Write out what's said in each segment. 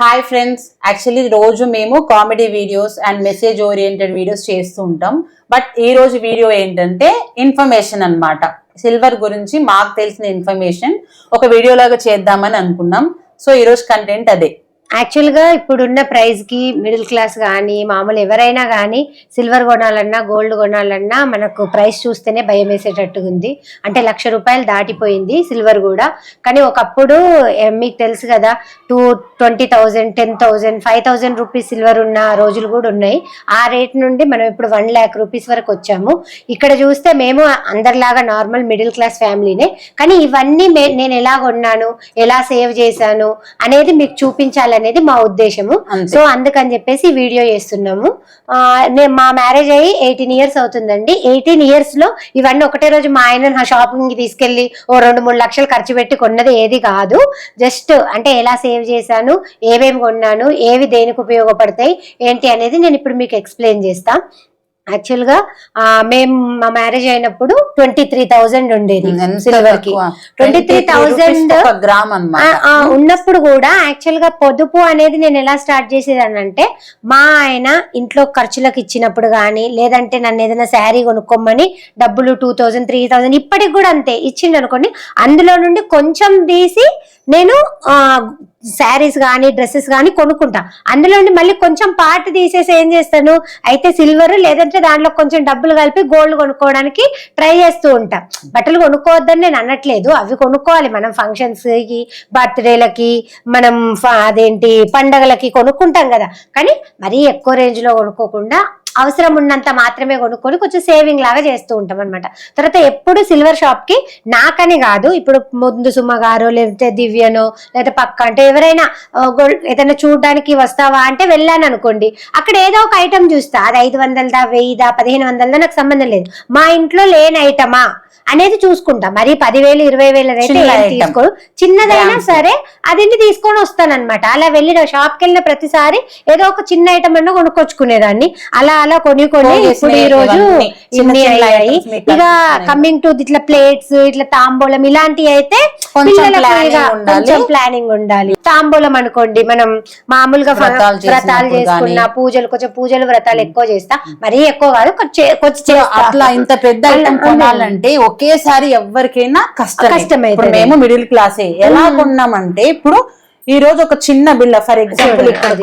Hi friends, actually రోజు మేము comedy videos and message oriented videos చేస్తూ ఉంటాం. బట్ ఈ రోజు వీడియో ఏంటంటే ఇన్ఫర్మేషన్ అన్నమాట. సిల్వర్ గురించి మాకు తెలిసిన ఇన్ఫర్మేషన్ ఒక వీడియో లాగా చేద్దామని అనుకున్నాం. సో ఈ రోజు కంటెంట్ అదే. యాక్చువల్గా ఇప్పుడున్న ప్రైస్ కి మిడిల్ క్లాస్ కానీ మామూలు ఎవరైనా కానీ సిల్వర్ కొనాలన్నా గోల్డ్ కొనాలన్నా మనకు ప్రైస్ చూస్తేనే భయం వేసేటట్టుగా ఉంది. అంటే ₹1,00,000 దాటిపోయింది సిల్వర్ కూడా. కానీ ఒకప్పుడు మీకు తెలుసు కదా, 20,000, 10,000, 5,000 రూపీస్ సిల్వర్ ఉన్న రోజులు కూడా ఉన్నాయి. ఆ రేట్ నుండి మనం ఇప్పుడు 1,00,000 రూపీస్ వరకు వచ్చాము. ఇక్కడ చూస్తే మేము అందరిలాగా నార్మల్ మిడిల్ క్లాస్ ఫ్యామిలీనే. కానీ ఇవన్నీ నేను ఎలా కొన్నాను, ఎలా సేవ్ చేశాను అనేది మీకు చూపించాలని అనేది మా ఉద్దేశము. సో అందుకని చెప్పేసి వీడియో చేస్తున్నాము. మా మ్యారేజ్ అయ్యి 18 years అవుతుందండి. 18 years లో ఇవన్నీ ఒకటే రోజు మా ఆయన షాపింగ్ తీసుకెళ్లి ఓ 2-3 లక్షలు ఖర్చు పెట్టి కొన్నది ఏది కాదు. జస్ట్ అంటే ఎలా సేవ్ చేశాను, ఏమేమి కొన్నాను, ఏవి దేనికి ఉపయోగపడతాయి ఏంటి అనేది నేను ఇప్పుడు మీకు ఎక్స్ప్లెయిన్ చేస్తా. యాక్చువల్ గా మేము మా మ్యారేజ్ అయినప్పుడు 23,000 ఉండేది సిల్వర్ కి. 23,000 ఉన్నప్పుడు కూడా యాక్చువల్ గా పొదుపు అనేది నేను ఎలా స్టార్ట్ చేసేదాన్ని అంటే, మా ఆయన ఇంట్లో ఖర్చులకు ఇచ్చినప్పుడు కానీ, లేదంటే నన్ను ఏదైనా శారీ కొనుక్కోమని డబ్బులు 2,000, 3,000 ఇప్పటికి కూడా అంతే ఇచ్చిండు అనుకోండి, అందులో నుండి కొంచెం తీసి నేను శారీస్ కానీ డ్రెస్సెస్ కానీ కొనుక్కుంటా. అందులో మళ్ళీ కొంచెం పార్ట్ తీసేసి ఏం చేస్తాను అయితే సిల్వర్ లేదంటే దాంట్లో కొంచెం డబ్బులు కలిపి గోల్డ్ కొనుక్కోవడానికి ట్రై చేస్తూ ఉంటా. బట్టలు కొనుక్కోవద్దని నేను అనట్లేదు, అవి కొనుక్కోవాలి. మనం ఫంక్షన్స్ కి, బర్త్డేలకి, మనం అదేంటి పండగలకి కొనుక్కుంటాం కదా. కానీ మరీ ఎక్కువ రేంజ్ లో కొనుక్కోకుండా అవసరం ఉన్నంత మాత్రమే కొనుక్కొని కొంచెం సేవింగ్ లాగా చేస్తూ ఉంటాం అనమాట. తర్వాత ఎప్పుడు సిల్వర్ షాప్ కి నాకని కాదు, ఇప్పుడు ముందు సుమ గారు లేకపోతే దివ్యనో లేకపోతే పక్క అంటే ఎవరైనా ఏదైనా చూడడానికి వస్తావా అంటే వెళ్ళాను అనుకోండి, అక్కడ ఏదో ఒక ఐటమ్ చూస్తా. అది 500దా, 1000దా, 1500దా నాకు సంబంధం లేదు. మా ఇంట్లో లేని ఐటమా అనేది చూసుకుంటా. మరి 10,000, 20,000 అయితే తీసుకో, చిన్నదైనా సరే అదింటి తీసుకొని వస్తానన్నమాట. అలా వెళ్ళిన షాప్ కి వెళ్ళిన ప్రతిసారి ఏదో ఒక చిన్న ఐటమ్ అన్నా కొనుక్కొచ్చుకునేదాన్ని. అలా అలా కొని ఇప్పుడు ఈ రోజు ఇన్ని అయ్యాయి. ఇక కమింగ్ టు ఇట్లా ప్లేట్స్, ఇట్లా తాంబూలం ఇలాంటివి అయితే కొంచెం ప్లానింగ్ ఉండాలి. తాంబూలం అనుకోండి, మనం మామూలుగా వ్రతాలు చేసుకున్న పూజలు, కొంచెం పూజలు వ్రతాలు ఎక్కువ చేస్తా, మరీ ఎక్కువ కాదు కొంచెం. అట్లా ఇంత పెద్ద ఐటమ్ కొనాలంటే ఒకేసారి ఎవరికైనా కష్టమైతే, మేము మిడిల్ క్లాసే. ఎలా కొన్నామంటే, ఇప్పుడు ఈ రోజు ఒక చిన్న బిల్ల, ఫర్ ఎగ్జాంపుల్ ఇక్కడ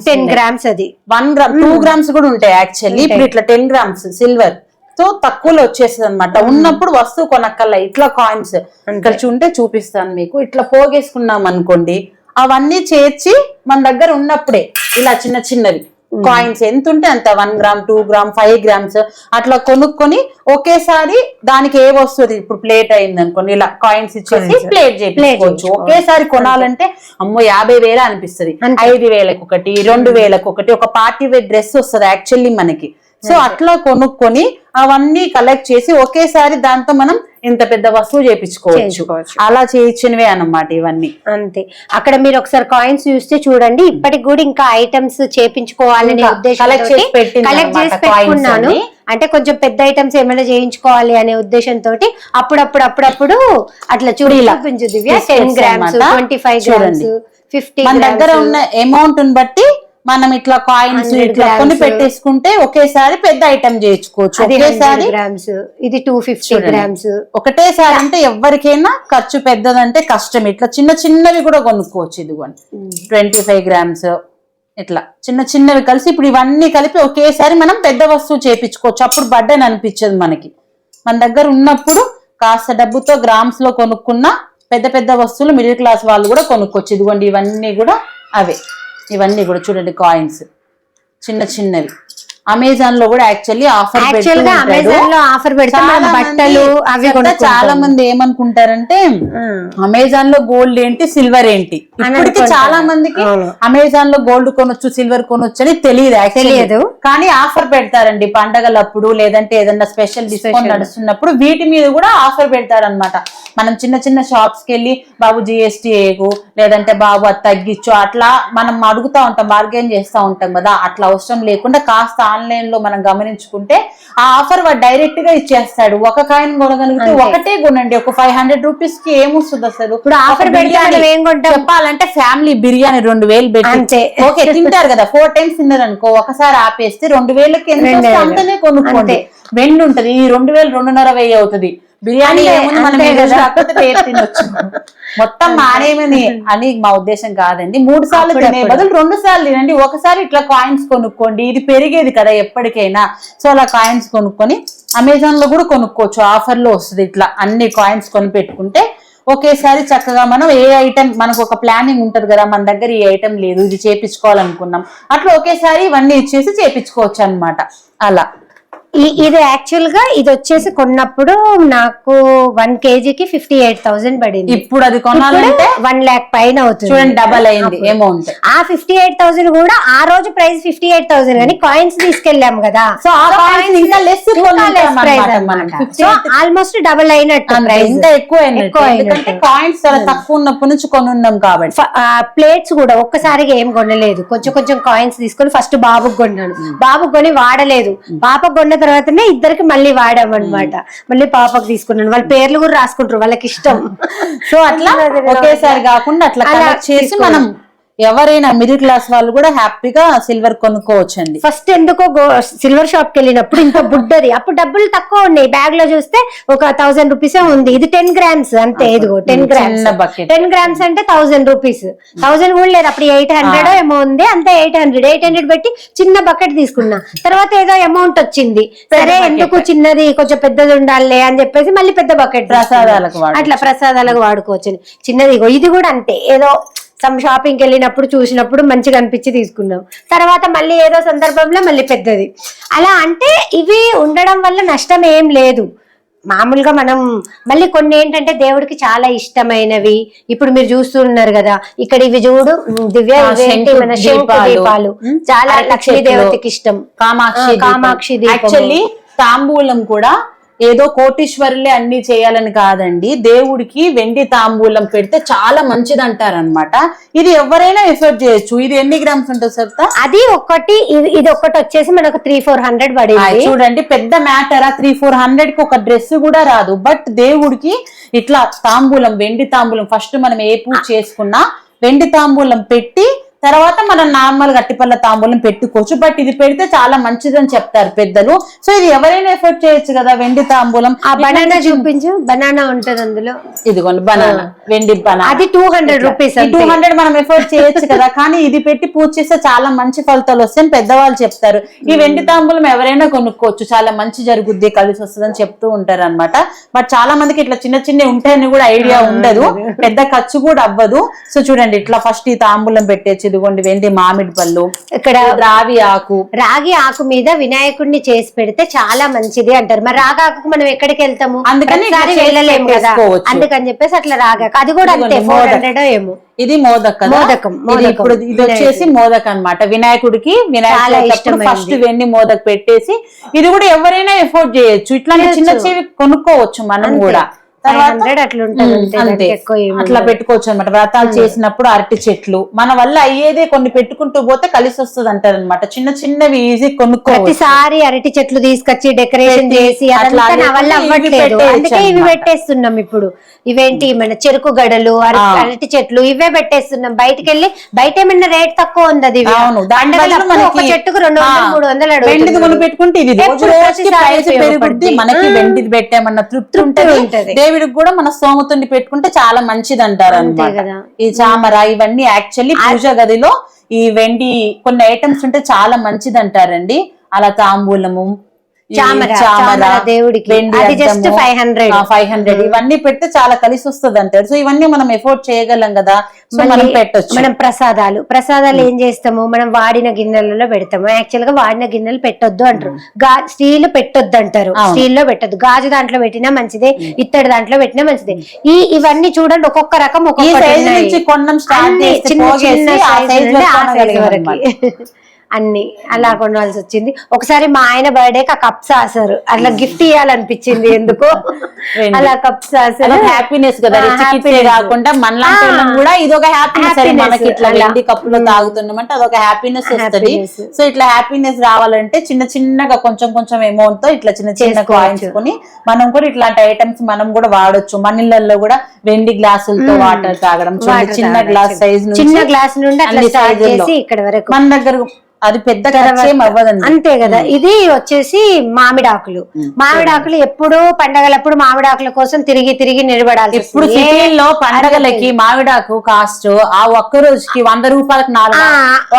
10 grams, అది 1 gram, 2 grams కూడా ఉంటాయి యాక్చువల్లీ. ఇప్పుడు ఇట్లా 10 grams సిల్వర్ తో తక్కువలో వచ్చేస్తుంది అనమాట. ఉన్నప్పుడు వస్తువు కొనక్కల్లా ఇట్లా కాయిన్స్ ఇక్కడ చూపిస్తాను మీకు. ఇట్లా పోగేసుకున్నాం అనుకోండి, అవన్నీ చేర్చి మన దగ్గర ఉన్నప్పుడే ఇలా చిన్న చిన్నవి కాయిన్స్ ఎంత ఉంటే అంత 1 gram, 2 gram, 5 grams అట్లా కొనుక్కొని ఒకేసారి దానికి ఏ వస్తుంది, ఇప్పుడు ప్లేట్ అయింది అనుకోండి, ఇలా కాయిన్స్ ఇచ్చేసి ప్లేట్ చేసుకోవచ్చు. ఒకేసారి కొనాలంటే అమ్మో 50,000 అనిపిస్తుంది. 5,000కి ఒకటి, 2,000కి ఒకటి, ఒక పార్టీ వేర్ డ్రెస్ వస్తుంది యాక్చువల్లీ మనకి. సో అట్లా కొనుక్కొని అవన్నీ కలెక్ట్ చేసి ఒకేసారి దాంతో మనం ఇంత పెద్ద వస్తువు చేయించుకోవచ్చు. అలా చేయించినవే అన్నమాట ఇవన్నీ. అంతే. అక్కడ మీరు ఒకసారి కాయిన్స్ చూస్తే చూడండి, ఇప్పటికి కూడా ఇంకా ఐటమ్స్ చేయించుకోవాలనే ఉద్దేశం కలెక్ట్ చేసి పెట్టుకున్నాను. అంటే కొంచెం పెద్ద ఐటమ్స్ ఏమైనా చేయించుకోవాలి అనే ఉద్దేశంతో అప్పుడప్పుడు అట్లా చూపించు దివ్య. 10 grams, 25 grams, 50 మన దగ్గర ఉన్న అమౌంట్ బట్టి మనం ఇట్లా కాయిన్స్ ఇట్లా కొని పెట్టేసుకుంటే ఒకేసారి పెద్ద ఐటమ్ చేయించుకోవచ్చు. ఒకేసారి ఇది 250 grams ఒకటేసారి అంటే ఎవరికైనా ఖర్చు పెద్దదంటే కష్టం. ఇట్లా చిన్న చిన్నవి కూడా కొనుక్కోవచ్చు. ఇదిగోండి 25 grams ఇట్లా చిన్న చిన్నవి కలిసి ఇప్పుడు ఇవన్నీ కలిపి ఒకేసారి మనం పెద్ద వస్తువు చేయించుకోవచ్చు. అప్పుడు బర్డెన్ అనిపించదు మనకి. మన దగ్గర ఉన్నప్పుడు కాస్త డబ్బుతో గ్రామ్స్ లో కొనుక్కున్న పెద్ద పెద్ద వస్తువులు మిడిల్ క్లాస్ వాళ్ళు కూడా కొనుక్కోవచ్చు. ఇదిగోండి ఇవన్నీ కూడా అవే. ఇవన్నీ కూడా చూడండి కాయిన్స్ చిన్న చిన్నవి. అమెజాన్ లో కూడా యాక్చువల్లీ ఆఫర్ బట్టలు అవి చాలా మంది ఏమనుకుంటారంటే అమెజాన్ లో గోల్డ్ ఏంటి, సిల్వర్ ఏంటి. ఇప్పటికి చాలా మందికి అమెజాన్ లో గోల్డ్ కొనొచ్చు, సిల్వర్ కొనొచ్చు అని తెలియదు. కానీ ఆఫర్ పెడతారండి పండగలప్పుడు, లేదంటే ఏదన్నా స్పెషల్ డిస్కౌంట్ నడుస్తున్నప్పుడు వీటి మీద కూడా ఆఫర్ పెడతారనమాట. మనం చిన్న చిన్న షాప్స్ కి వెళ్ళి బాబు GST ఏగు, లేదంటే బాబు అది తగ్గించు, అట్లా మనం అడుగుతా ఉంటాం, బార్గెన్ చేస్తా ఉంటాం కదా. అట్లా అవసరం లేకుండా కాస్త ఆన్లైన్ లో మనం గమనించుకుంటే ఆ ఆఫర్ వాడు డైరెక్ట్ గా ఇచ్చేస్తాడు. ఒక కాయిన్ కొనగలిగితే ఒకటే కొనండి, ఒక 500 రూపీస్ కి ఏమొస్తుంది అసలు. ఇప్పుడు ఆఫర్ చెప్పాలంటే ఫ్యామిలీ బిర్యానీ 2000 పెట్టి ఓకే తింటారు కదా, 4 టైమ్స్ తిన్నారు అనుకో, ఒకసారి ఆపేస్తే 2000కి ఎంత అంతనే కొనుక్కోండి. వెండి ఉంటది, ఈ 2000 2.5 అవుతుంది. బిర్యానీ ఏముంది మనం తినొచ్చు. మొత్తం మానేమని అని మా ఉద్దేశం కాదండి. 3 సార్లు తినే బదులు 2 సార్లు తినండి. ఒకసారి ఇట్లా కాయిన్స్ కొనుక్కోండి, ఇది పెరిగేది కదా ఎప్పటికైనా. సో అలా కాయిన్స్ కొనుక్కొని అమెజాన్ లో కూడా కొనుక్కోవచ్చు, ఆఫర్ లో వస్తుంది. ఇట్లా అన్ని కాయిన్స్ కొని పెట్టుకుంటే ఒకేసారి చక్కగా మనం ఏ ఐటమ్, మనకు ఒక ప్లానింగ్ ఉంటది కదా, మన దగ్గర ఈ ఐటమ్ లేదు, ఇది చేపించుకోవాలనుకున్నాం, అట్లా ఒకేసారి ఇవన్నీ ఇచ్చేసి చేపించుకోవచ్చు అన్నమాట. అలా ఇది యాక్చువల్ గా ఇది వచ్చేసి కొన్నప్పుడు నాకు 1 kgకి 58,000 పడింది. ఇప్పుడు అది కొనాలంటే 1 lakh పైన అవుతుంది. చూడండి, డబల్ అయింది అమౌంట్. ఆ 58,000 కూడా ఆ రోజు ప్రైస్ 58,000 కానీ కాయిన్స్ తీసుకెళ్ళాం కదా, సో ఆ కాయిన్స్ ఇంకా లెస్ సో ఆల్మోస్ట్ డబల్ అయినట్టు, ఇంకా ఎక్కువ ఎందుకంటే కాయిన్స్ చాలా తక్కువ ఉన్నప్పటి నుంచి కొనున్నాం కాబట్టి. ప్లేట్స్ కూడా ఒక్కసారిగా ఏం కొనలేదు, కొంచెం కొంచెం కాయిన్స్ తీసుకొని ఫస్ట్ బాబుకి కొన్నాను. బాబుకి కొని వాడలేదు, పాపకు కొన్న తర్వాతనే ఇద్దరికి మళ్ళీ వాడామన్నమాట. మళ్ళీ పాపకు తీసుకున్నాను, వాళ్ళ పేర్లు కూడా రాసుకుంటారు, వాళ్ళకి ఇష్టం. సో అట్లా ఒకేసారి కాకుండా అట్లా కలెక్ట్ చేసి మనం ఎవరైనా మిడిల్ క్లాస్ వాళ్ళు కూడా హ్యాపీగా సిల్వర్ కొనుక్కోవచ్చండి. ఫస్ట్ ఎందుకో సిల్వర్ షాప్ కి వెళ్ళినప్పుడు ఇంకా బుడ్డది, అప్పుడు డబ్బులు తక్కువ ఉన్నాయి, బ్యాగ్ లో చూస్తే ఒక 1000 రూపీస్ ఉంది. ఇది 10 grams అంతే, ఇదిగో 10 grams. 10 grams అంటే 1000 రూపీస్. 1000 కూడా లేదు అప్పుడు, 800 ఏమో ఉంది అంతే. 800 పెట్టి చిన్న బకెట్ తీసుకున్నా. తర్వాత ఏదో అమౌంట్ వచ్చింది, సరే ఎందుకు చిన్నది కొంచెం పెద్దది ఉండాలి అని చెప్పేసి మళ్ళీ పెద్ద బకెట్ ప్రసాదాలకు అట్లా ప్రసాదాలకు వాడుకోవచ్చు. చిన్నది ఇది కూడా అంతే, ఏదో సమ్ షాపింగ్కి వెళ్ళినప్పుడు చూసినప్పుడు మంచిగా అనిపించి తీసుకున్నాం. తర్వాత మళ్ళీ ఏదో సందర్భంలో మళ్ళీ పెద్దది. అలా అంటే ఇవి ఉండడం వల్ల నష్టం ఏం లేదు. మామూలుగా మనం మళ్ళీ కొన్ని ఏంటంటే దేవుడికి చాలా ఇష్టమైనవి, ఇప్పుడు మీరు చూస్తున్నారు కదా ఇక్కడ ఇవి చూడు దివ్య, మన శంకు దీపాలు చాలా లక్ష్మీదేవతకి ఇష్టం, కామాక్షి దీపం. యాక్చువల్లీ తాంబూలం కూడా ఏదో కోటీశ్వరులే అన్ని చేయాలని కాదండి, దేవుడికి వెండి తాంబూలం పెడితే చాలా మంచిది అంటారనమాట. ఇది ఎవరైనా ఎఫర్ట్ చేయొచ్చు. ఇది ఎన్ని గ్రామ్స్ ఉంటుంది చెప్తా? అది ఒకటి, ఇది ఒకటి వచ్చేసి మనకు 300-400 పడింది. చూడండి, పెద్ద మ్యాటరా, 300-400 కి ఒక డ్రెస్ కూడా రాదు. బట్ దేవుడికి ఇట్లా తాంబూలం, వెండి తాంబూలం, ఫస్ట్ మనం ఏ పూజ చేసుకున్నా వెండి తాంబూలం పెట్టి తర్వాత మనం నార్మల్ గట్టిపల్ల తాంబూలం పెట్టుకోవచ్చు. బట్ ఇది పెడితే చాలా మంచిదని చెప్తారు పెద్దలు. సో ఇది ఎవరైనా ఎఫర్ట్ చేయొచ్చు కదా వెండి తాంబూలం. ఆ బనానా చూపించు, బనానా ఉంటది అందులో, ఇదిగోండి బనానా, వెండి బనానా. అది 200 రూపీస్. 200 మనం ఎఫర్ట్ చేయొచ్చు కదా, కానీ ఇది పెట్టి పూజ చేస్తే చాలా మంచి ఫలితాలు వస్తాయని పెద్దవాళ్ళు చెప్తారు. ఈ వెండి తాంబూలం ఎవరైనా కొనుక్కోవచ్చు, చాలా మంచి జరుగుద్ది, కలిసి వస్తుందని చెప్తూ ఉంటారు అనమాట. బట్ చాలా మందికి ఇట్లా చిన్న చిన్న ఉంటాయని కూడా ఐడియా ఉండదు, పెద్ద ఖర్చు కూడా అవ్వదు. సో చూడండి, ఇట్లా ఫస్ట్ ఈ తాంబూలం పెట్టేసి ఇదిగోండి వెండి మామిడి పళ్ళు, ఇక్కడ రాగి ఆకు మీద వినాయకుడిని చేసి పెడితే చాలా మంచిది అంటారు. మరి రాగి ఆకు మనం ఎక్కడికి వెళ్తాము, అందుకని వెళ్ళలేము కదా, అందుకని చెప్పేసి అట్లా రాగాకు అది కూడా అంతే 400 ఏమో. ఇది మోదకం. ఇప్పుడు ఇది వచ్చేసి మోదక్ అన్నమాట. వినాయకుడికి వినాయకుడు ఫస్ట్ వెండి మోదక్ పెట్టేసి ఇది కూడా ఎవరైనా ఎఫోర్డ్ చేయొచ్చు. ఇట్లా చిన్న చిన్న కొనుక్కోవచ్చు మనం కూడా. అట్లా పెట్టుకోవచ్చు అనమాట. వ్రతాలు చేసినప్పుడు అరటి చెట్లు మన వల్ల అయ్యేదే కొన్ని పెట్టుకుంటూ పోతే కలిసి వస్తుంది అంటారు అనమాట. చిన్న చిన్నవి ఈజీ కొనుక్కోవచ్చు. ప్రతిసారి అరటి చెట్లు తీసుకొచ్చి డెకరేషన్ చేసి అందుకే ఇవి పెట్టేస్తున్నాం. ఇప్పుడు ఇవేంటి మన చెరుకు గడలు, అరటి చెట్లు ఇవే పెట్టేస్తున్నాం. బయటకు వెళ్ళి బయట ఏమన్నా రేట్ తక్కువ ఉంది, అది ఒక చెట్టుకు 200-300 కొని పెట్టుకుంటే ఇది పెరుగుద్ది, మనకి వెండిది పెట్టామన్న తృప్తి ఉంటది. దేవుడికి కూడా మన స్తోమతుని పెట్టుకుంటే చాలా మంచిది అంటారు అన్నమాట. ఈ చామర ఇవన్నీ యాక్చువల్లీ పూజ గదిలో ఈ వెండి కొన్ని ఐటమ్స్ ఉంటే చాలా మంచిది అంటారండి. అలా తాంబూలము, దేవుడికి జస్ట్ 500 ఇవన్నీ పెడితే చాలా కలిసి వస్తుంది అంటారు. సో ఇవన్నీ మనం ఎఫోర్డ్ చేయగలం కదా, సో మనం పెట్టొచ్చు. మనం ప్రసాదాలు ఏం చేస్తాము, మనం వాడిన గిన్నెలలో పెడతాము. యాక్చువల్ గా వాడిన గిన్నెలు పెట్టొద్దు అంటారు, స్టీల్ పెట్టొద్దు అంటారు. స్టీల్ లో పెట్టొద్దు, గాజు దాంట్లో పెట్టినా మంచిదే, ఇత్తడి దాంట్లో పెట్టినా మంచిదే. ఇవన్నీ చూడండి ఒక్కొక్క రకం, ఒక్కొక్క కొనడం స్టార్ట్ చేసి అన్ని అలా కొనాల్సి వచ్చింది. ఒకసారి మా ఆయన బర్త్డేకి ఆ కప్ సాసర్ అట్లా గిఫ్ట్ ఇవ్వాలనిపించింది ఎందుకో, అలా కప్ సాసర్ హ్యాపీనెస్ కదా, కాకుండా మనలాంటి వాళ్ళం కూడా ఇదొక హ్యాపీనెస్. మనకి ఇట్లా వెండి కప్పులో తాగుతున్నామంటే అదొక హ్యాపీనెస్ వస్తుంది. సో ఇట్లా హ్యాపీనెస్ రావాలంటే చిన్న చిన్నగా కొంచెం కొంచెం అమౌంట్ తో ఇట్లా చిన్న చిన్న కాయిన్స్ కొని మనం కూడా ఇట్లాంటి ఐటమ్స్ మనం కూడా వాడొచ్చు. మన ఇళ్ళల్లో కూడా వెండి గ్లాసులతో వాటర్ తాగడం, చిన్న గ్లాస్ సైజ్ చిన్న గ్లాస్ నుండి అట్లా స్టార్ట్ చేసి ఇక్కడ వరకు మన దగ్గర అది పెద్ద ఖర్చేం అవ్వదండి. అంతే కదా. ఇది వచ్చేసి మామిడాకులు. మామిడాకులు ఎప్పుడు పండగలప్పుడు మామిడాకుల కోసం తిరిగి తిరిగి నిలబడాలి. ఇప్పుడు సిటీల్లో పండగలకి మామిడాకు కాస్ట్ ఆ ఒక్క రోజుకి 100 రూపాయలకు 4,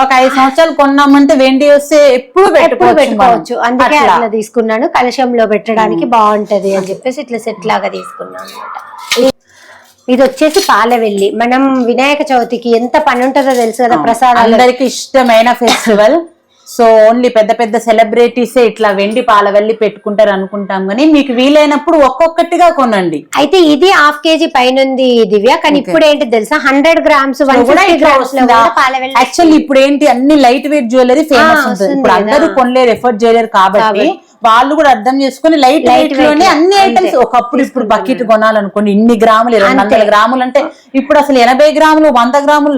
ఒక 5 సంవత్సరాలు కొన్నామంటే వెండి వస్తే ఎప్పుడు పెట్టుకోవచ్చు. అందుకే అట్లా తీసుకున్నాను, కలశంలో పెట్టడానికి బాగుంటది అని చెప్పేసి ఇట్లా సెట్ లాగా తీసుకున్నాను అనమాట. ఇది వచ్చేసి పాలవెల్లి. మనం వినాయక చవితికి ఎంత పని ఉంటుందో తెలుసు కదా, ప్రసాదాలు అందరికి ఇష్టమైన ఫెస్టివల్. సో ఓన్లీ పెద్ద పెద్ద సెలబ్రిటీసే ఇట్లా వెండి పాలవెల్లి పెట్టుకుంటారు అనుకుంటాం, కానీ మీకు వీలైనప్పుడు ఒక్కొక్కటిగా కొనండి. అయితే ఇది 1/2 kg పైన ఉంది దివ్య, కానీ ఇప్పుడు ఏంటి తెలుసా 100 grams 150 grams పాలవెల్లి. యాక్చువల్లీ ఇప్పుడు ఏంటి అన్ని లైట్ వెయిట్ జ్యువెలరీ ఫేమస్ ఉంటుంది. ఇప్పుడు అందరూ కొనలేరు, ఎఫర్ట్ చేయలేరు, కాబట్టి వాళ్ళు కూడా అర్థం చేసుకుని లైట్ వెయిట్ లోనే అన్ని ఐటమ్స్. ఒకప్పుడు ఇప్పుడు బకెట్ కొనాలనుకోండి ఇన్ని గ్రాములు 200 గ్రాములు అంటే ఇప్పుడు అసలు 80 గ్రాములు 100 గ్రాములు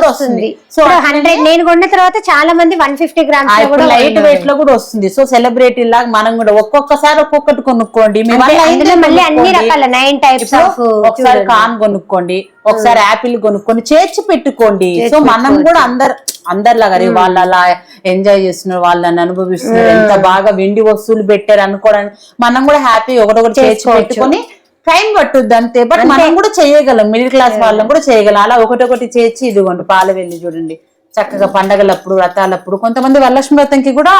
వస్తుంది. సో 100 నేను కొన్న తర్వాత చాలా మంది 150 grams లైట్ వెయిట్ లో కూడా వస్తుంది. సో సెలబ్రిటీ లాగా మనం కూడా ఒక్కొక్కసారి ఒక్కొక్కటి కొనుక్కోండి. మళ్ళీ అన్ని రకాల 9 types ఆఫ్, ఒకసారి కాన్ కొనుక్కోండి, ఒకసారి యాపిల్ కొనుక్కోండి, చేర్చి పెట్టుకోండి. సో మనం కూడా అందరిలాగా వాళ్ళు అలా ఎంజాయ్ చేస్తున్నారు, వాళ్ళని అనుభవిస్తున్నారు, ఎంత బాగా వెండి వస్తువులు పెట్టారు అనుకోవడానికి మనం కూడా హ్యాపీ ఒకటొకటి చేర్చి పెట్టుకొని టైం పట్టుద్ది అంతే. బట్ మనం కూడా చేయగలం, మిడిల్ క్లాస్ వాళ్ళం కూడా చేయగలం. అలా ఒకటొకటి చేర్చి ఇదిగోండి పాలవెల్లి చూడండి చక్కగా పండగలప్పుడు వ్రతాలప్పుడు. కొంతమంది వరలక్ష్మి వ్రతంకి కూడా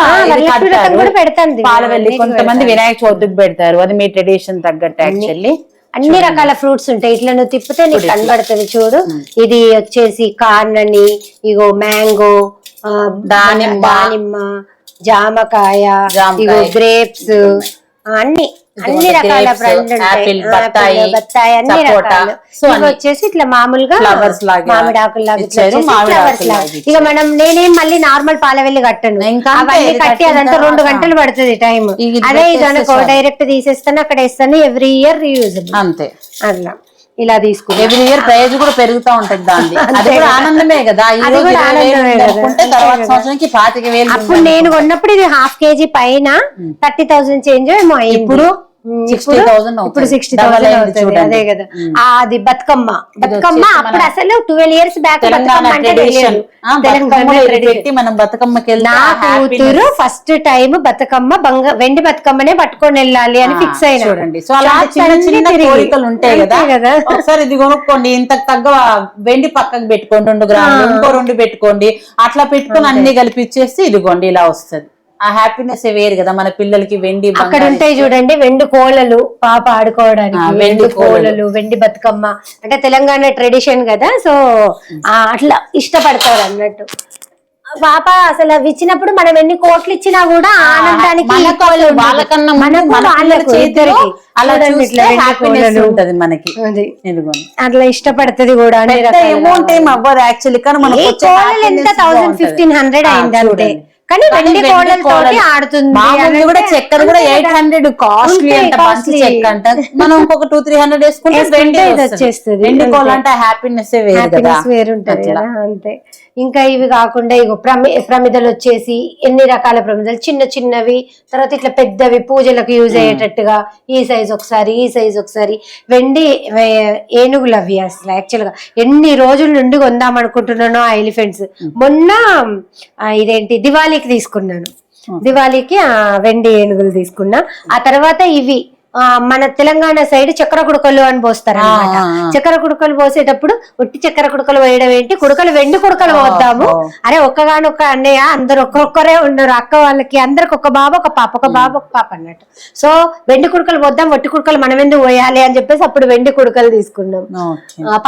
పాలవెల్లి, కొంతమంది వినాయక చవితికి పెడతారు. అది మీ ట్రెడిషన్ తగ్గట్టు. యాక్చువల్లీ అన్ని రకాల ఫ్రూట్స్ ఉంటాయి. ఇట్లా నువ్వు తిప్పితే నీకు కనబడుతుంది చూడు. ఇది వచ్చేసి కార్న్ అని, ఇగో మ్యాంగో, దానిమ్మ, జామకాయ, ఇగో గ్రేప్స్, అన్ని రకాల బత్తాయి, అన్ని రకాలు. వచ్చేసి ఇట్లా మామూలుగా మామిడాకుల్లాగా ఫ్లవర్స్ లాగా. ఇక నేనేం మళ్ళీ నార్మల్ పాలవెల్లి కట్టను, అవన్నీ కట్టి అదంతా 2 గంటలు పడుతుంది టైం. అదే ఇది డైరెక్ట్ తీసేస్తాను, అక్కడ వేస్తాను, ఎవ్రీ ఇయర్ రీయూజబుల్ అంతే. అట్లా ఇలా తీసుకుంటే ఎవ్రీ ఇయర్ ప్రైజ్ కూడా పెరుగుతూ ఉంటది దాన్ని. అది కూడా ఆనందమే కదా, తర్వాత సంవత్సరానికి 25,000. అప్పుడు నేను కొన్నప్పుడు ఇది 1/2 kg పైన 30,000 చేంజ్ ఏమో. ఇప్పుడు 60,000 ఇప్పుడు 60,000 అవుతుంది. అదే కదా. అది బతుకమ్మ అప్పుడు అసలు 12 years బ్యాక్ మనం బతుకమ్మకి నా కూతురు ఫస్ట్ టైం బతుకమ్మ వెండి బతుకమ్మనే పట్టుకొని వెళ్ళాలి అని ఫిక్స్ అయినా. చూడండి, సో అలాంటి చిన్న చిన్న కోరికలు ఉంటాయి కదా. ఒకసారి ఇది కొనుక్కోండి, ఇంత తగ్గ వెండి పక్కకు పెట్టుకోండి, 2 గ్రాములు ఇంకో 2 పెట్టుకోండి, అట్లా పెట్టుకొని అన్ని కలిపి ఇచ్చేస్తే ఇదిగోండి ఇలా వస్తుంది. ఆ హ్యాపీనెస్ వేరు కదా. మన పిల్లలకి వెండి అక్కడ ఉంటాయి చూడండి, వెండి కోలలు పాప ఆడుకోవడానికి, వెండి కోలలు, వెండి బతుకమ్మ అంటే తెలంగాణ ట్రెడిషన్ కదా. సో అట్లా ఇష్టపడతారు అన్నట్టు. పాప అసలు అవి ఇచ్చినప్పుడు మనం ఎన్ని కోట్లు ఇచ్చినా కూడా ఆనందానికి వాళ్ళకన్నా మనకి అట్లా ఇష్టపడుతుంది కూడా. అమౌంట్ ఏం అవ్వదు యాక్చువల్లీ, కానీ మనకి ఎంత 1,500 అయింది అంతే. కానీ వెండి కోళ్ళతోటి ఆడుతుంది. కూడా చక్కెర కూడా 800 కాస్ట్లీ అంటే చెక్క అంట. మనం ఇంకొక 200-300 వేసుకుంటే వచ్చేస్తుంది. వెండి కోళ్ళ అంటే హ్యాపీనెస్ వేరుంటది కదా అంతే. ఇంకా ఇవి కాకుండా ఇగో ప్రమిదలు వచ్చేసి ఎన్ని రకాల ప్రమిదలు, చిన్న చిన్నవి, తర్వాత ఇట్లా పెద్దవి పూజలకు యూజ్ అయ్యేటట్టుగా ఈ సైజ్ ఒకసారి, ఈ సైజ్ ఒకసారి. వెండి ఏనుగులు అవి అసలు యాక్చువల్ గా ఎన్ని రోజుల నుండి కొందాం అనుకుంటున్నానో ఆ ఎలిఫెంట్స్. మొన్న ఇదేంటి దివాళీకి తీసుకున్నాను, దివాళీకి వెండి ఏనుగులు తీసుకున్నా. ఆ తర్వాత ఇవి మన తెలంగాణ సైడ్ చక్కెర కుడకలు అని పోస్తారు అన్నమాట. చక్కెర కుడకలు పోసేటప్పుడు ఒట్టి చక్కెర కుడకలు వేయడం ఏంటి, కుడకలు వెండి కుడకలు పోద్దాము. అరే ఒక్కగానొక్క అన్నయ్య, అందరు ఒక్కొక్కరే ఉన్నారు, అక్క వాళ్ళకి అందరికి ఒక బాబు ఒక పాప, ఒక బాబు ఒక పాప అన్నట్టు. సో వెండి కుడకలు పోద్దాం, ఒట్టి కుడకలు మనం ఎందుకు పోయాలి అని చెప్పేసి అప్పుడు వెండి కుడకలు తీసుకున్నాం.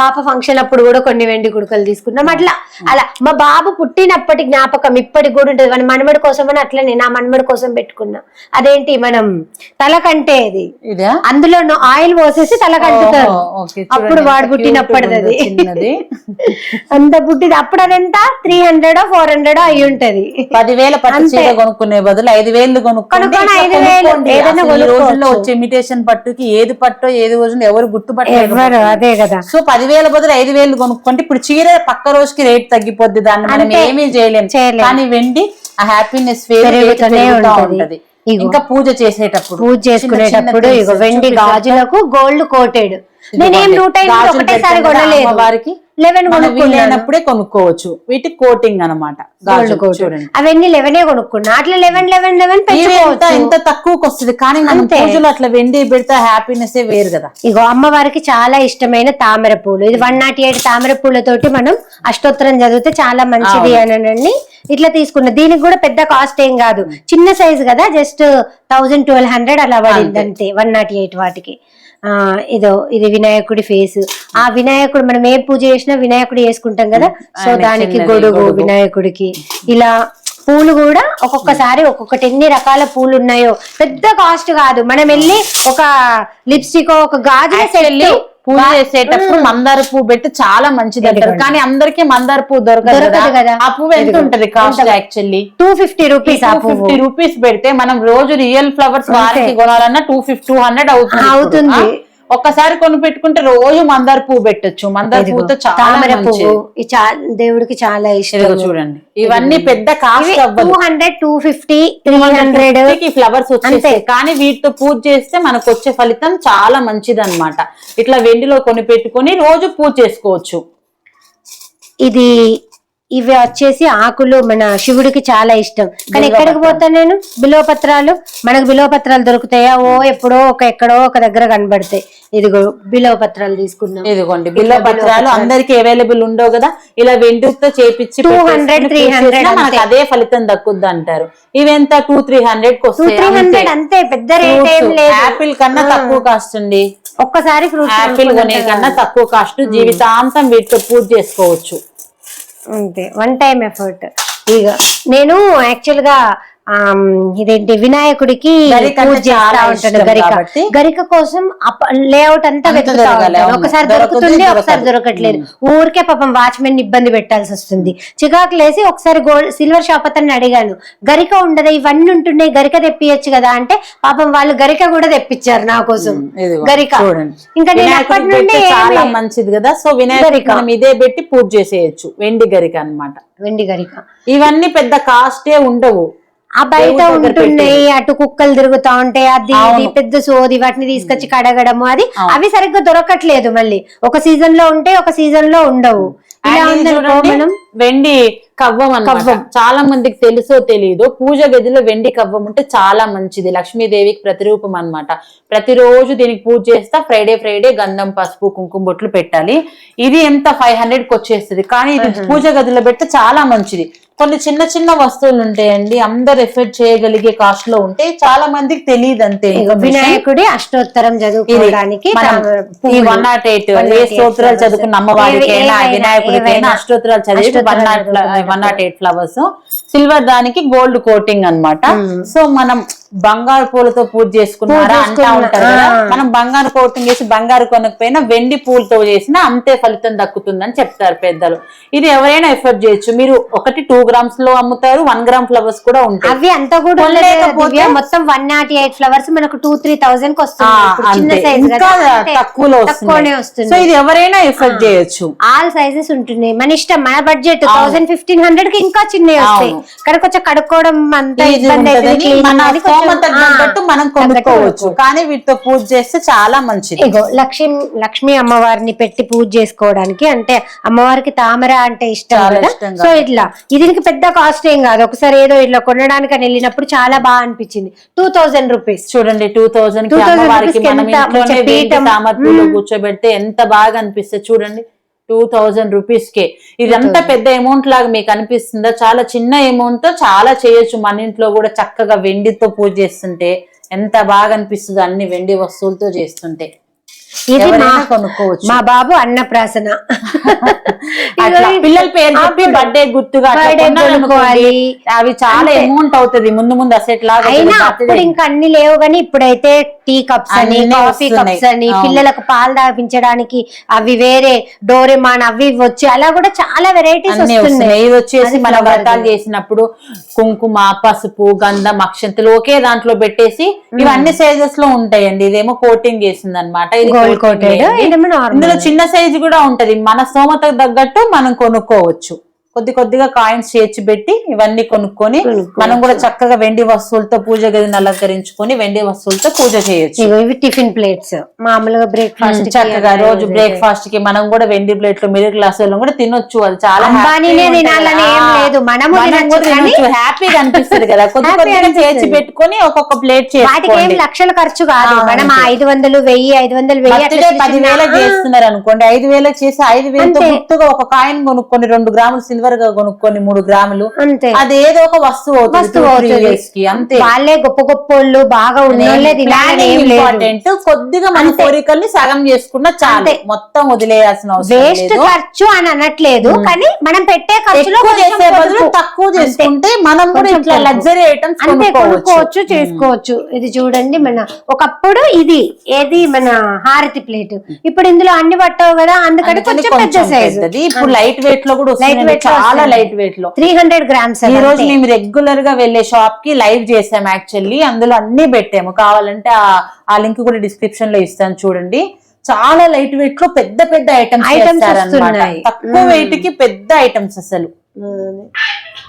పాప ఫంక్షన్ అప్పుడు కూడా కొన్ని వెండి కుడకలు తీసుకున్నాం. అలా మా బాబు పుట్టినప్పటి జ్ఞాపకం ఇప్పటికి కూడా ఉంటుంది. మన మనమడి కోసం అని అట్లనే నా మనమడి కోసం పెట్టుకున్నా. అదేంటి మనం తల కంటే అది ఇదా అందులో ఆయిల్ పోసేసి తలకంటుతారు. ఓకే, అప్పుడు వాడు పుట్టినప్పటిది అది చిన్నది అంత పుట్టింది. అప్పుడు అదంతా 300 400 అయి ఉంటది. 10,000 పట్టు చీర కొనుక్కునే బదులు 5,000 కొనుక్కోండి. ఏదైనా ఈ రోజుల్లో వచ్చే ఇమిటేషన్ పట్టుకి ఏది పట్టో ఏది రోజున ఎవరు గుర్తుపట్టలేరు. అదే కదా. సో 10,000 బదులు 5,000 కొనుక్కుంటే ఇప్పుడు చీర పక్క రోజుకి రేట్ తగ్గిపోద్ది, దాన్ని మనం ఏమీ చేయలేము. కానీ వెండి ఆ హ్యాపీనెస్ పెరుగుతూనే ఉంటది. ఇంకా పూజ చేసేటప్పుడు, పూజ చేసుకునేటప్పుడు ఇగో వెండి గాజులకు గోల్డ్ కోటెడ్. నేనేం 105 ఒకటేసారి కొనలేదు, వారికి 11 కొనుక్కున్నప్పుడే కొనుక్కోవచ్చు. వీటి కోటింగ్ అనమాట. అవన్నీ 11 కొనుక్కున్నా. అట్లా 11 పెంచుకోవచ్చు. ఎంత తక్కువకి వస్తుంది. కానీ మనం పూజలు అట్లా వెండి పెడితే హ్యాపీనెస్ వేరు కదా. ఇగో అమ్మవారికి చాలా ఇష్టమైన తామర పూలు. ఇది 108 తామర పూలతోటి మనం అష్టోత్తరం చదివితే చాలా మంచిది అని ఇట్లా తీసుకున్నా. దీనికి కూడా పెద్ద కాస్ట్ ఏం కాదు, చిన్న సైజు కదా, జస్ట్ 1000-1200 అలా పడింది అంతే 108 వాటికి. ఇది వినాయకుడి ఫేస్. ఆ వినాయకుడు మనం ఏ పూజ చేసినా వినాయకుడు చేసుకుంటాం కదా, సో దానికి గొడుగు వినాయకుడికి. ఇలా పూలు కూడా ఒక్కొక్కసారి ఒక్కొక్కటి ఎన్ని రకాల పూలు ఉన్నాయో. పెద్ద కాస్ట్ కాదు. మనం వెళ్ళి ఒక లిప్స్టిక్ ఒక గాజుల సెట్ పూజ చేసేటప్పుడు మందార పువ్వు పెట్టి చాలా మంచిది అంటారు. కానీ అందరికీ మందార పువ్వు దొరకదు కదా. ఆ పువ్వు ఎంత ఉంటది కాస్ట్? Actually 250 rupees. 250 రూపీస్ పెడితే మనం రోజు రియల్ ఫ్లవర్స్ వారికి కొనాలన్నా 200 అవుతుంది. ఒక్కసారి కొని పెట్టుకుంటే రోజు మందార పువ్వు పెట్టొచ్చు. మందార పువ్వుతో తామర పువ్వు దేవుడికి చాలా ఇష్టం. చూడండి, ఇవన్నీ పెద్ద కాస్ట్ 200, 250, 300 ఫ్లవర్స్ వచ్చేస్తాయి. కానీ వీటితో పూజ చేస్తే మనకు వచ్చే ఫలితం చాలా మంచిది అన్నమాట. ఇట్లా వెండిలో కొని పెట్టుకొని రోజు పూజ చేసుకోవచ్చు. ఇవి వచ్చేసి ఆకులు మన శివుడికి చాలా ఇష్టం. కానీ ఎక్కడికి పోతా నేను బిల్వపత్రాలు, మనకు బిల్వపత్రాలు దొరుకుతాయా? ఎప్పుడో ఎక్కడో ఒక దగ్గర కనబడతాయి. ఇదిగో బిల్వపత్రాలు తీసుకున్నాం. ఇదిగోండి బిల్వపత్రాలు అందరికి అవైలబుల్ ఉండవు కదా. ఇలా వెండితో చేపించి 200-300 మనకు అదే ఫలితం దక్కుద్ది అంటారు. ఇవి ఎంత 200-300 వస్తాయి అంతే. పెద్ద రేట్ ఏం లేదు. యాపిల్ కన్నా తక్కువ కాస్ట్ అండి. ఒక్కసారి యాపిల్ కొనే కన్నా తక్కువ కాస్ట్. జీవితాంతం వీటితో పూజ చేసుకోవచ్చు అంతే. 1 టైం ఎఫర్ట్. ఇక నేను యాక్చువల్ గా ఇదేంటి వినాయకుడికి పూజ చేస్తా ఉంటాను. గరిక కోసం లేఅవుట్ అంతా వెతుకుతా ఉంటాను. ఒకసారి దొరుకుతుంది, ఒకసారి దొరకట్లేదు. ఊరికే పాపం వాచ్మెన్ ఇబ్బంది పెట్టాల్సి వస్తుంది. చికాకు లేసి ఒకసారి సిల్వర్ షాప్ అతన్ని అడిగాను, గరిక ఉండదా, ఇవన్నీ ఉంటున్నాయి, గరిక తెప్పియచ్చు కదా అంటే పాపం వాళ్ళు గరిక కూడా తెప్పించారు నా కోసం. గరిక ఇంకా నేను అప్పటి నుండి చాలా మంచిది కదా. సో వినాయకుడికి మనం ఇదే పెట్టి పూజ చేసేయచ్చు. వెండి గరిక అన్నమాట. వెండి గరిక ఇవన్నీ పెద్ద కాస్టే ఉండవు. ఆ బయట ఉంటున్నాయి, అటు కుక్కలు తిరుగుతా ఉంటాయి, అది పెద్ద సోది, వాటిని తీసుకొచ్చి కడగడము అది అవి సరిగ్గా దొరకట్లేదు. మళ్ళీ ఒక సీజన్ లో ఉంటే ఒక సీజన్ లో ఉండవు. ఇలా మనం వెండి కవ్వం అన్నమాట. చాలా మందికి తెలుసో తెలియదో, పూజ గదిలో వెండి కవ్వం ఉంటే చాలా మంచిది. లక్ష్మీదేవికి ప్రతిరూపం అన్నమాట. ప్రతిరోజు దీనికి పూజ చేస్తా. ఫ్రైడే గంధం పసుపు కుంకుమ బొట్లు పెట్టాలి. ఇది ఎంత 500కి వచ్చేస్తుంది. కానీ ఇది పూజ గదిలో పెడితే చాలా మంచిది. కొన్ని చిన్న చిన్న వస్తువులు ఉంటాయండి, అందరు ఎఫర్ట్ చేయగలిగే కాస్ట్ లో ఉంటే చాలా మందికి తెలియదు అంతే. వినాయకుడి అష్టోత్తరం చదువుకోవడానికి 108 ఏ స్తోత్రాలు చదువుకున్న అమ్మవారికైనా వినాయకుడికైనా అష్టోత్తరాలు చదివి 108 ఫ్లవర్స్. సిల్వర్ దానికి గోల్డ్ కోటింగ్ అన్నమాట. సో మనం బంగారు పూలతో పూజ చేసుకున్నారా అంటా ఉంటారు కదా. మనం బంగారు కోటింగ్ చేసి బంగారు కొనకపోయినా వెండి పూలతో చేసినా అంతే ఫలితం దక్కుతుందని చెప్తారు పెద్దలు. ఇది ఎవరైనా ఎఫర్ట్ చేయొచ్చు. మీరు 2 grams లో అమ్ముతారు, 1 gram ఫ్లవర్స్ కూడా ఉంటాయి. అవి అంత కూడా మొత్తం 108 ఫ్లవర్స్ మనకు 2-3,000 కి వస్తుంది. తక్కువలో వస్తుంది. సో ఇది ఎవరైనా ఎఫర్ట్ చేయొచ్చు. ఆల్ సైజెస్ ఉంటున్నాయి, మన ఇష్టం, మన బడ్జెట్ 1000-1500 కి ఇంకా చిన్నవి వస్తాయి. కానీ కొంచెం కడుక్కోవడం అంతా ఇబ్బంది అవుతుంది. మనం కొనుక్కోవచ్చు. కానీ వీటితో పూజ చేస్తే చాలా మంచిది. ఇగో లక్ష్మీ అమ్మవారిని పెట్టి పూజ చేసుకోవడానికి, అంటే అమ్మవారికి తామర అంటే ఇష్టం కదా. సో ఇట్లా దీనికి పెద్ద కాస్ట్ ఏం కాదు. ఒకసారి ఏదో ఇట్లా కొనడానికి అని వెళ్ళినప్పుడు చాలా బాగా అనిపించింది. 2000 రూపీస్. చూడండి 2000 కి అమ్మవారికి మనం ఇంట్లోనే తామర పూలు కూర్చోబెడితే ఎంత బాగా అనిపిస్తుంది చూడండి. 2000 రూపీస్ కే. ఇదంతా పెద్ద అమౌంట్ లాగా మీకు అనిపిస్తుందా? చాలా చిన్న అమౌంట్ తో చాలా చేయొచ్చు. మన ఇంట్లో కూడా చక్కగా వెండితో పూజ చేస్తుంటే ఎంత బాగా అనిపిస్తుంది. అన్ని వెండి వస్తువులతో చేస్తుంటే ఇది కొనుక్కోవచ్చు. మా బాబు అన్నప్రాసన అట్లా పిల్లల పేరు చెప్పి బర్త్డే గుర్తుగా అట్లా కొనాలనుకోవాలి. అవి చాలా అమౌంట్ అవుతుంది ముందు ముందు అసెట్ లాగా. అయినా అప్పుడు ఇంకా అన్ని లేవు కానీ ఇప్పుడైతే టీ కప్స్ అని, కాఫీ కప్స్ అని, పిల్లలకు పాలు తాపించడానికి అవి వేరే డోరెమాన్ అవి వచ్చి అలా కూడా చాలా వెరైటీస్ వస్తున్నాయి. ఇది వచ్చేసి మన వ్రతాలు చేసినప్పుడు కుంకుమ, పసుపు, గంధం, అక్షంతలు ఒకే దాంట్లో పెట్టేసి ఇవన్నీ సైజెస్ లో ఉంటాయండి. ఇదేమో కోటింగ్ చేసింది అనమాట. ఇది గోల్డ్ కోటెడ్. ఇందులో చిన్న సైజు కూడా ఉంటది, మన స్తోమతకు తగ్గట్టు మనం కొనుక్కోవచ్చు. కొద్దిగా కాయిన్స్ చేర్చి పెట్టి ఇవన్నీ కొనుక్కొని మనం కూడా చక్కగా వెండి వస్తువులతో పూజ గదిని అలంకరించుకొని వెండి వస్తువులతో పూజ చేయొచ్చు. ఇవి టిఫిన్ ప్లేట్స్ మామూలుగా బ్రేక్ఫాస్ట్ చక్కగా రోజు బ్రేక్ఫాస్ట్ కి మనం కూడా వెండి ప్లేట్ లో మిడిల్ క్లాస్ వాళ్ళు కూడా తినొచ్చు. అది చాలా తినాలని ఏం లేదు, మనము హ్యాపీగా అనిపిస్తుంది కదా. కొద్దిగా చేర్చి పెట్టుకొని ఒక్కొక్క ప్లేట్ వాటికి ఏం లక్షల ఖర్చు కాదు. మనం 500, 1000, 10,000 చేస్తున్నారు అనుకోండి, 5,000 చేసి 5,000 గుర్తుగా ఒక కాయిన్ కొనుక్కొని 2 గ్రాములు సిల్వర్ గా కొనుక్కొని 3 గ్రాములు అంతే. అది ఏదో ఒక వస్తువు అవుతుంది అంతే. వాళ్ళే గొప్ప గొప్పోళ్ళు బాగా ఉన్నోళ్ళే ఇంపార్టెంట్. కొద్దిగా మన కోరికల్ని సగం చేసుకున్నా చాలు, మొత్తం వదిలేయాల్సిన అవసరం వేస్ట్ ఖర్చు అని అనట్లేదు, కానీ మనం పెట్టే ఖర్చులో చేసే బదులు తక్కువ చేసుకుంటే మనం కూడా ఇట్లా లగ్జరీ ఐటమ్స్ కొనుక్కోవచ్చు, చేసుకోవచ్చు. ఇది చూడండి, మన ఒకప్పుడు ఇది ఏది మన హారతి ప్లేట్, ఇప్పుడు ఇందులో అన్ని పట్టవు కదా, అందుకని కొంచెం పెద్ద సైజ్. ఇప్పుడు లైట్ వెయిట్ లో కూడా చాలా లైట్ వెయిట్ లో 300 grams. ఈ రోజు మేము రెగ్యులర్ గా వెళ్లే షాప్ కి లైవ్ చేసాం యాక్చువల్లీ. అందులో అన్ని పెట్టాము, కావాలంటే ఆ లింక్ కూడా డిస్క్రిప్షన్ లో ఇస్తాను చూడండి. చాలా లైట్ వెయిట్ లో పెద్ద పెద్ద ఐటమ్స్ తక్కువ వెయిట్ కి పెద్ద ఐటమ్స్. అసలు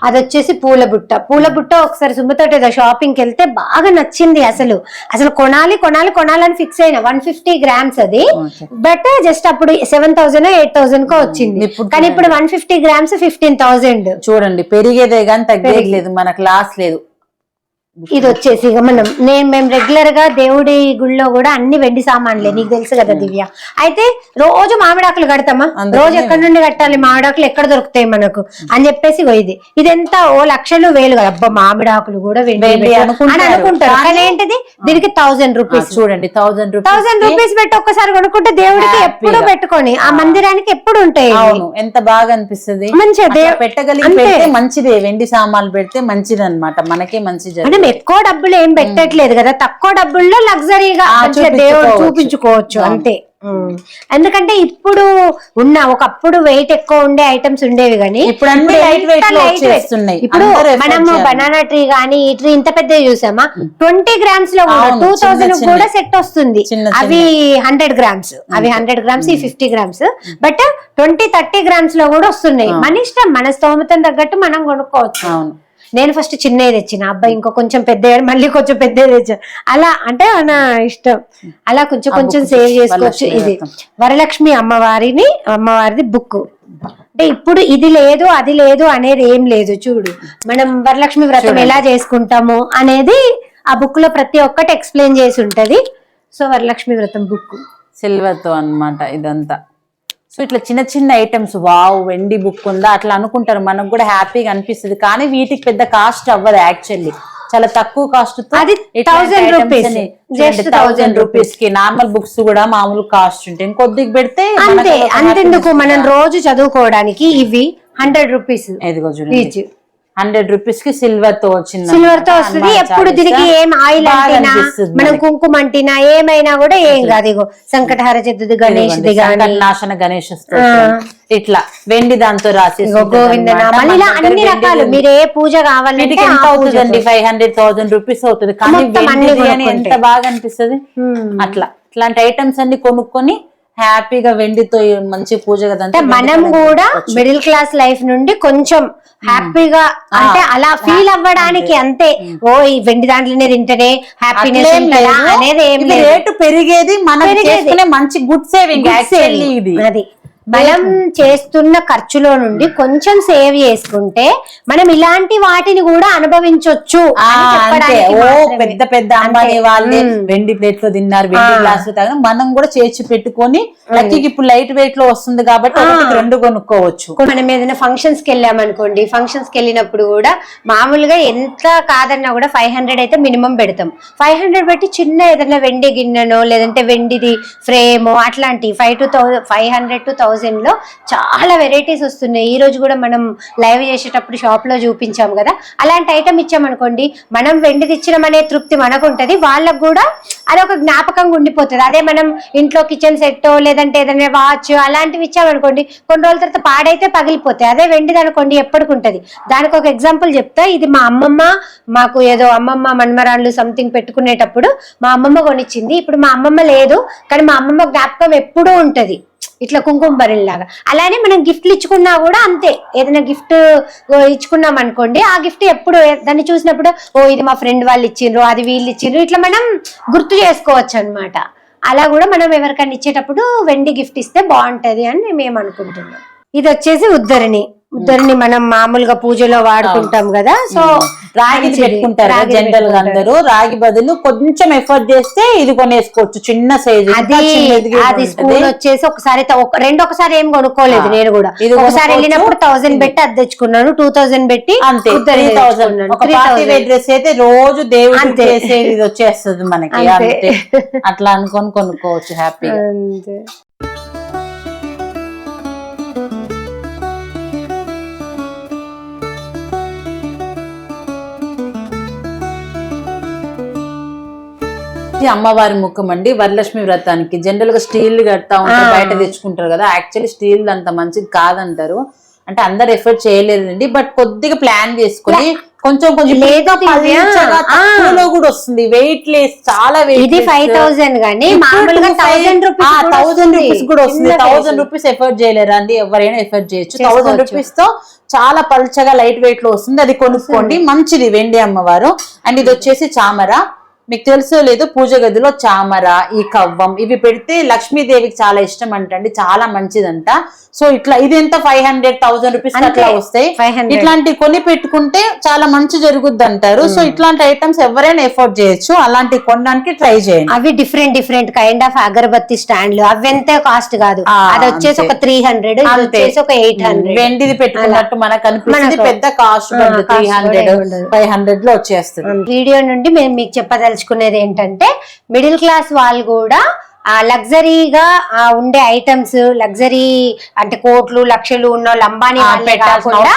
అది వచ్చేసి పూల బుట్ట. ఒకసారి సుమ్మతోటి షాపింగ్ కి వెళ్తే బాగా నచ్చింది. అసలు కొనాలని ఫిక్స్ అయినా 150 grams అది. బట్ జస్ట్ అప్పుడు 7,000 8,000 కో వచ్చింది, కానీ ఇప్పుడు 150 grams 15,000. చూడండి, పెరిగేదే గాని తగ్గేది లేదు, మనకు లాస్ లేదు. ఇది వచ్చేసి మేము రెగ్యులర్ గా దేవుడి గుళ్ళో కూడా అన్ని వెండి సామాన్లే, నీకు తెలుసు కదా దివ్య. అయితే రోజు మామిడాకులు కడతామా, రోజు ఎక్కడి నుండి కట్టాలి, మామిడాకులు ఎక్కడ దొరుకుతాయి మనకు అని చెప్పేసి ఇది ఎంత ఓ లక్షలు వేలు కదా. అబ్బా మామిడాకులు కూడా వెండి అని అనుకుంటారు, కానీ ఏంటిది దీనికి 1,000 రూపీస్. చూడండి, 1,000 రూపీస్ పెట్టి ఒక్కసారి కొనుక్కుంటే దేవుడికి ఎప్పుడు పెట్టుకొని ఆ మందిరానికి ఎప్పుడు ఉంటాయి. ఎంత బాగా అనిపిస్తుంది. మంచిగా పెట్టగలిగితే మంచిదే, వెండి సామాన్లు పెడితే మంచిది అనమాట, మనకే మంచిది. ఎక్కువ డబ్బులు ఏం పెట్టట్లేదు కదా, తక్కువ డబ్బుల్లో లగ్జరీగా దేవుడు చూపించుకోవచ్చు అంతే. ఎందుకంటే ఇప్పుడు ఒకప్పుడు వెయిట్ ఎక్కువ ఉండే ఐటమ్స్ ఉండేవి, కానీ ఇప్పుడు మనము బనానా ట్రీ గానీ ఈ ట్రీ ఇంత పెద్ద చూసామా, 20 grams లో కూడా 2,000 కూడా సెట్ వస్తుంది. అవి 100 grams, అవి 100 grams, ఈ 50 grams. బట్ 20-30 grams లో కూడా వస్తున్నాయి. మన ఇష్టం, మన స్తోమతం తగ్గట్టు మనం కొనుక్కోవచ్చు. నేను ఫస్ట్ చిన్నది తెచ్చిన, అబ్బాయి ఇంకో కొంచెం పెద్ద, మళ్ళీ కొంచెం పెద్దది తెచ్చాను. అలా అంటే మన ఇష్టం, అలా కొంచెం సేవ్ చేసుకోవచ్చు. ఇది వరలక్ష్మి అమ్మవారిది బుక్. అంటే ఇప్పుడు ఇది లేదు అది లేదు అనేది ఏం లేదు. చూడు, మనం వరలక్ష్మి వ్రతం ఎలా చేసుకుంటాము అనేది ఆ బుక్ లో ప్రతి ఒక్కటి ఎక్స్ప్లెయిన్ చేసి ఉంటది. సో వరలక్ష్మి వ్రతం బుక్ సిల్వర్ తో అన్నమాట ఇదంతా. సో ఇట్లా చిన్న ఐటమ్స్, వావ్ వెండి బుక్ ఉందా అట్లా అనుకుంటారు, మనకు కూడా హ్యాపీగా అనిపిస్తుంది. కానీ వీటికి పెద్ద కాస్ట్ అవ్వదు యాక్చువల్లీ, చాలా తక్కువ కాస్ట్ తో. 1,000 రూపీస్ కి నార్మల్ బుక్స్ కూడా మామూలు కాస్ట్ ఉంటాయి, ఇంకొద్దిగా పెడితే అంతెందుకు. మనం రోజు చదువుకోవడానికి ఇవి 100 రూపీస్. ఎదిగో చూడండి, 100 రూపీస్ కి సిల్వర్ తో వస్తుంది. ఎప్పుడు దీనికి ఏం ఆయిల్ అంటినా, మనం కుంకుమ అంటినా ఏమైనా కూడా ఏం కాదు. ఇగో సంకటహార చతుర్థి గణేష్ నాశన గణేష్ ఇట్లా వెండి దాంతో రాసి గోవిందనామాలు, ఇలా అన్ని రకాలు. మీరు ఏ పూజ కావాలంటే ఎంత అవుతుందండి, 500,000 రూపీస్ అవుతుంది. కానీ ఎంత బాగా అనిపిస్తుంది. అట్లా ఇట్లాంటి ఐటమ్స్ అన్ని కొనుక్కొని హ్యాపీగా వెండితో మంచి పూజ కదా. మనం కూడా మిడిల్ క్లాస్ లైఫ్ నుండి కొంచెం హ్యాపీగా, అంటే అలా ఫీల్ అవ్వడానికి అంతే. ఓ ఈ వెండి దాంట్లోనే తింటేనే హ్యాపీనెస్ అనేది ఏం లేదు. రేటు పెరిగేది మనం మంచి గుడ్ సేవింగ్. అది మనం చేస్తున్న ఖర్చులో నుండి కొంచెం సేవ్ చేసుకుంటే మనం ఇలాంటి వాటిని కూడా అనుభవించవచ్చు. పెద్ద పెద్ద అంబానీ వాళ్ళే వెండి ప్లేట్ లో తిన్నారు, వెండి గ్లాస్ లో తాగిన, మనం కూడా చేర్చి పెట్టుకొని లక్కీకి ఇప్పుడు లైట్ వెయిట్ లో వస్తుంది కాబట్టి 2 కొనుక్కోవచ్చు. మనం ఏదైనా ఫంక్షన్స్ కి వెళ్ళామనుకోండి, ఫంక్షన్స్ కి వెళ్ళినప్పుడు కూడా మామూలుగా ఎంత కాదన్నా కూడా 500 అయితే మినిమం పెడతాం. 500 పెట్టి చిన్న ఏదైనా వెండి గిన్నెనో లేదంటే వెండిది ఫ్రేమో అట్లాంటి 500 to 1000 లో చాలా వెరైటీస్ వస్తున్నాయి. ఈ రోజు కూడా మనం లైవ్ చేసేటప్పుడు షాప్ లో చూపించాం కదా, అలాంటి ఐటమ్ ఇచ్చామనుకోండి, మనం వెండి తెచ్చినామనే తృప్తి మనకు ఉంటది, వాళ్ళకు కూడా అదొక జ్ఞాపకంగా ఉండిపోతుంది. అదే మనం ఇంట్లో కిచెన్ సెట్ లేదంటే ఏదైనా వాచ్ అలాంటివి ఇచ్చామనుకోండి, కొన్ని రోజుల తర్వాత పాడైతే పగిలిపోతాయి. అదే వెండిది అనుకోండి ఎప్పటికి ఉంటది. దానికి ఒక ఎగ్జాంపుల్ చెప్తా. ఇది మా అమ్మమ్మ, మాకు ఏదో అమ్మమ్మ మన్మరాళ్ళు సంథింగ్ పెట్టుకునేటప్పుడు మా అమ్మమ్మ కొనిచ్చింది. ఇప్పుడు మా అమ్మమ్మ లేదు, కానీ మా అమ్మమ్మ జ్ఞాపకం ఎప్పుడూ ఉంటది, ఇట్లా కుంకుమ బరిల్లాగా. అలానే మనం గిఫ్ట్లు ఇచ్చుకున్నా కూడా అంతే, ఏదైనా గిఫ్ట్ ఇచ్చుకున్నాం అనుకోండి, ఆ గిఫ్ట్ ఎప్పుడు దాన్ని చూసినప్పుడు ఓ ఇది మా ఫ్రెండ్ వాళ్ళు ఇచ్చిండ్రు, అది వీళ్ళు ఇచ్చిండ్రు, ఇట్లా మనం గుర్తు చేసుకోవచ్చు అనమాట. అలా కూడా మనం ఎవరికైనా ఇచ్చేటప్పుడు వెండి గిఫ్ట్ ఇస్తే బాగుంటది అని మేము అనుకుంటున్నాం. ఇది వచ్చేసి ఉద్దరిని మనం మామూలుగా పూజలో వాడుకుంటాం కదా. సో రాగి పెట్టుకుంటారు జనరల్ గా అందరూ. రాగి బదులు కొంచెం ఎఫర్ట్ చేస్తే ఇది కొనేసుకోవచ్చు, చిన్న సైజు. అది స్పూన్ వచ్చేసి ఒకసారి ఒకసారి ఏం కొనుక్కోలేదు నేను కూడా. ఒకసారి వెళ్ళినప్పుడు 1000 పెట్టి అది తెచ్చుకున్నాను, 2000 పెట్టి అంతే. 3000 డ్రెస్ అయితే రోజు దేవుడు చేసేది ఇది వచ్చేస్తుంది మనకి, అంతే. అట్లా అనుకొని కొనుక్కోవచ్చు హ్యాపీగా. అమ్మవారి ముఖం అండి, వరలక్ష్మి వ్రతానికి జనరల్ గా స్టీల్ కడతా ఉంటారు, బయట తెచ్చుకుంటారు కదా. యాక్చువల్లీ స్టీల్ అంత మంచిది కాదంటారు, అంటే అందరు ఎఫర్ట్ చేయలేదండి. బట్ కొద్దిగా ప్లాన్ చేసుకుని కొంచెం తక్కువలో కూడా వస్తుంది, వెయిట్ లెస్, చాలా వెయిట్. ఇది 5000 గానీ మామూలుగా 1000 రూపీస్ కూడా వస్తుంది. 1000 రూపీస్ ఎఫర్ట్ చేయలేరా అండి? ఎవరైనా ఎఫర్ట్ చేయొచ్చు. 1000 రూపీస్ తో చాలా పల్చగా లైట్ వెయిట్ లో వస్తుంది, అది కొనుక్కోండి, మంచిది వెండి అమ్మవారు. అండ్ ఇది వచ్చేసి చామర. మీకు తెలుసో లేదు, పూజ గదిలో చామర, ఈ కవ్వం ఇవి పెడితే లక్ష్మీదేవికి చాలా ఇష్టం అంటండి, చాలా మంచిదంట. సో ఇట్లా ఇది ఎంత 500,000 రూపీస్ అట్లా వస్తాయి. ఇట్లాంటి కొని పెట్టుకుంటే చాలా మంచి జరుగుద్ది అంటారు. సో ఇట్లాంటి ఐటమ్స్ ఎవరైనా ఎఫోర్డ్ చేయొచ్చు, అలాంటి కొనడానికి ట్రై చేయండి. అవి డిఫరెంట్ కైండ్ ఆఫ్ అగరబత్తి స్టాండ్లు, అవి ఎంత కాస్ట్ కాదు. అది వచ్చేసి ఒక 300, ఒక 800. వెండిది పెట్టుకున్నట్టు మనకు అనిపిస్తుంది, పెద్ద కాస్ట్ 300, 500 లో వచ్చేస్తుంది. వీడియో నుండి మేము మీకు చెప్పదలుచుకునేది ఏంటంటే, మిడిల్ క్లాస్ వాళ్ళు కూడా లగ్జరీగా ఉండే ఐటమ్స్, లగ్జరీ అంటే కోట్లు లక్షలు ఉన్న అంబానీ వాళ్ళే కాకుండా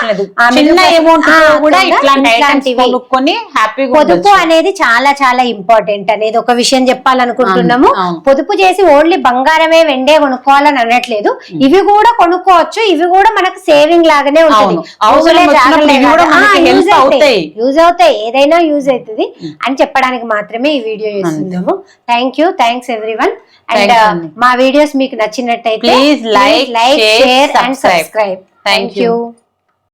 పొదుపు అనేది చాలా చాలా ఇంపార్టెంట్ అనేది ఒక విషయం చెప్పాలనుకుంటున్నాము. పొదుపు చేసి ఓన్లీ బంగారమే వెండే కొనుక్కోవాలని అనట్లేదు, ఇవి కూడా కొనుక్కోవచ్చు, ఇవి కూడా మనకు సేవింగ్ లాగానే ఉంటుంది, యూజ్ అవుతాయి, ఏదైనా యూజ్ అవుతుంది అని చెప్పడానికి మాత్రమే ఈ వీడియో చేస్తున్నాము. Thanks everyone. అండ్ మా వీడియోస్ మీకు నచ్చినట్టయితే please like, share and subscribe. Thank you.